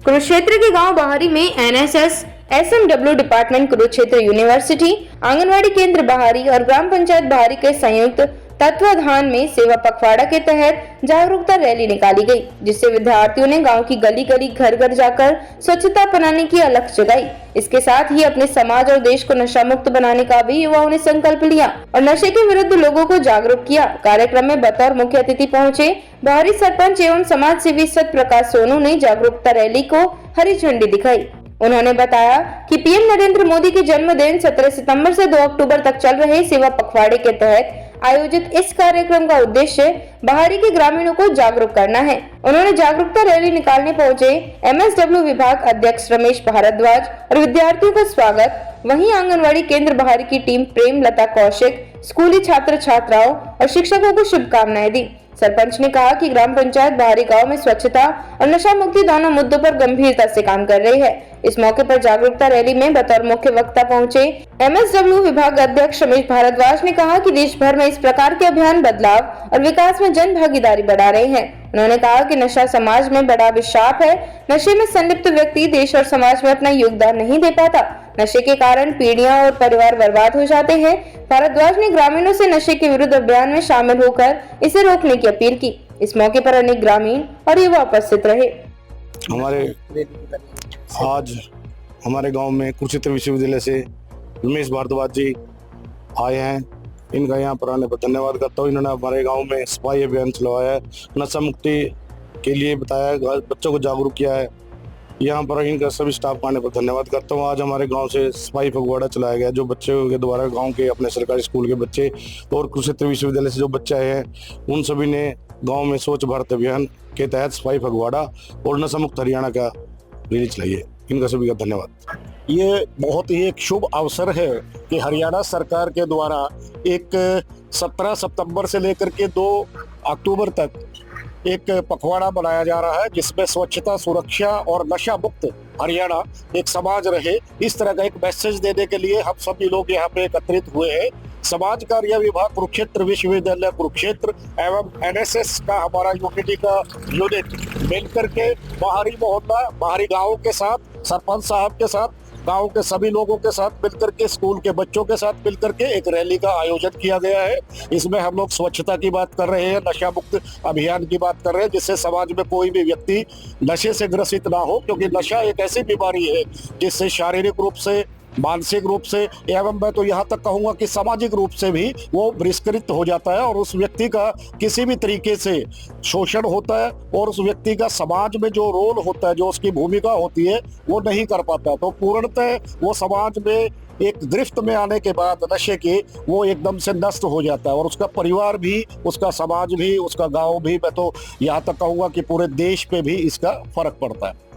कुरुक्षेत्र के गांव बाहरी में NSS, SMW department Kurukshetra university, anganwadi केंद्र बाहरी और ग्राम पंचायत बाहरी के संयुक्त तत्वाधान में सेवा पखवाड़ा के तहत जागरूकता रैली निकाली गई, जिससे विद्यार्थियों ने गांव की गली गली घर घर जाकर स्वच्छता अपनाने की अलख जगाई। इसके साथ ही अपने समाज और देश को नशा मुक्त बनाने का भी युवाओं ने संकल्प लिया और नशे के विरुद्ध लोगों को जागरूक किया। कार्यक्रम में बतौर मुख्य अतिथि पहुंचे बाहरी सरपंच एवं समाज सेवी सत प्रकाश सोनू ने जागरूकता रैली को हरी झंडी दिखाई। उन्होंने बताया कि पीएम नरेंद्र मोदी के जन्मदिन 17 सितंबर से 2 अक्टूबर तक चल रहे सेवा पखवाड़े के तहत आयोजित इस कार्यक्रम का उद्देश्य बाहरी के ग्रामीणों को जागरूक करना है। उन्होंने जागरूकता रैली निकालने पहुंचे एमएसडब्ल्यू विभाग अध्यक्ष रमेश भारद्वाज और विद्यार्थियों का स्वागत, वहीं आंगनवाड़ी केंद्र बाहरी की टीम प्रेम लता कौशिक, स्कूली छात्र छात्राओं और शिक्षकों को शुभकामनाएं दी। सरपंच ने कहा कि ग्राम पंचायत बाहरी गांव में स्वच्छता और नशा मुक्ति दोनों मुद्दों पर गंभीरता से काम कर रही है। इस मौके पर जागरूकता रैली में बतौर मुख्य वक्ता पहुंचे एमएसडब्ल्यू विभाग अध्यक्ष रमेश भारद्वाज ने कहा कि देश भर में इस प्रकार के अभियान बदलाव और विकास में जन भागीदारी बढ़ा रहे हैं। उन्होंने कहा कि नशा समाज में बड़ा अभिशाप है। नशे में संलिप्त व्यक्ति देश और समाज में अपना योगदान नहीं दे पाता। नशे के कारण पीढ़ियां और परिवार बर्बाद हो जाते हैं। भारद्वाज ने ग्रामीणों से नशे के विरुद्ध अभियान में शामिल होकर इसे रोकने की अपील की। इस मौके पर अनेक ग्रामीण और युवा उपस्थित रहे। आज हमारे गांव में कुरुक्षेत्र विश्वविद्यालय से रमेश भारद्वाज जी आए हैं। इनका यहाँ पर आने पर धन्यवाद करता हूँ। इन्होंने हमारे गांव में सफाई अभियान चलवाया है, नशा मुक्ति के लिए बताया है, बच्चों को जागरूक किया है। यहाँ पर इनका सभी स्टाफ को आने पर धन्यवाद करता हूँ। आज हमारे गांव से सफाई पखवाड़ा चलाया गया, जो बच्चों के द्वारा गांव के अपने सरकारी स्कूल के बच्चे और कुरुक्षेत्र विश्वविद्यालय से जो बच्चे आए हैं, उन सभी ने गाँव में स्वच्छ भारत अभियान के तहत सफाई पखवाड़ा और नशा मुक्त हरियाणा का रैली चलाई है। इनका सभी का धन्यवाद। ये बहुत ही एक शुभ अवसर है कि हरियाणा सरकार के द्वारा एक 17 सितंबर से लेकर के 2 अक्टूबर तक एक पखवाड़ा बनाया जा रहा है, जिसमें स्वच्छता, सुरक्षा और नशा मुक्त हरियाणा एक समाज रहे, इस तरह का एक मैसेज देने के लिए हम सभी लोग यहाँ पे एकत्रित हुए हैं। समाज कार्य विभाग कुरुक्षेत्र विश्वविद्यालय कुरुक्षेत्र एवं एनएसएस का हमारा यूनिटी का यूनिट मिलकर के बाहरी मोहल्ला, बाहरी गाँव के साथ, सरपंच साहब के साथ, गांव के सभी लोगों के साथ मिलकर के, स्कूल के बच्चों के साथ मिलकर के एक रैली का आयोजन किया गया है। इसमें हम लोग स्वच्छता की बात कर रहे हैं, नशा मुक्त अभियान की बात कर रहे हैं, जिससे समाज में कोई भी व्यक्ति नशे से ग्रसित ना हो, क्योंकि नशा एक ऐसी बीमारी है जिससे शारीरिक रूप से, मानसिक रूप से एवं मैं तो यहाँ तक कहूँगा कि सामाजिक रूप से भी वो बहिष्कृत हो जाता है और उस व्यक्ति का किसी भी तरीके से शोषण होता है और उस व्यक्ति का समाज में जो रोल होता है, जो उसकी भूमिका होती है, वो नहीं कर पाता। तो पूर्णतः वो समाज में एक गिरफ्त में आने के बाद नशे के वो एकदम से नष्ट हो जाता है और उसका परिवार भी, उसका समाज भी, उसका गाँव भी, मैं तो यहाँ तक कहूँगा कि पूरे देश पे भी इसका फर्क पड़ता है।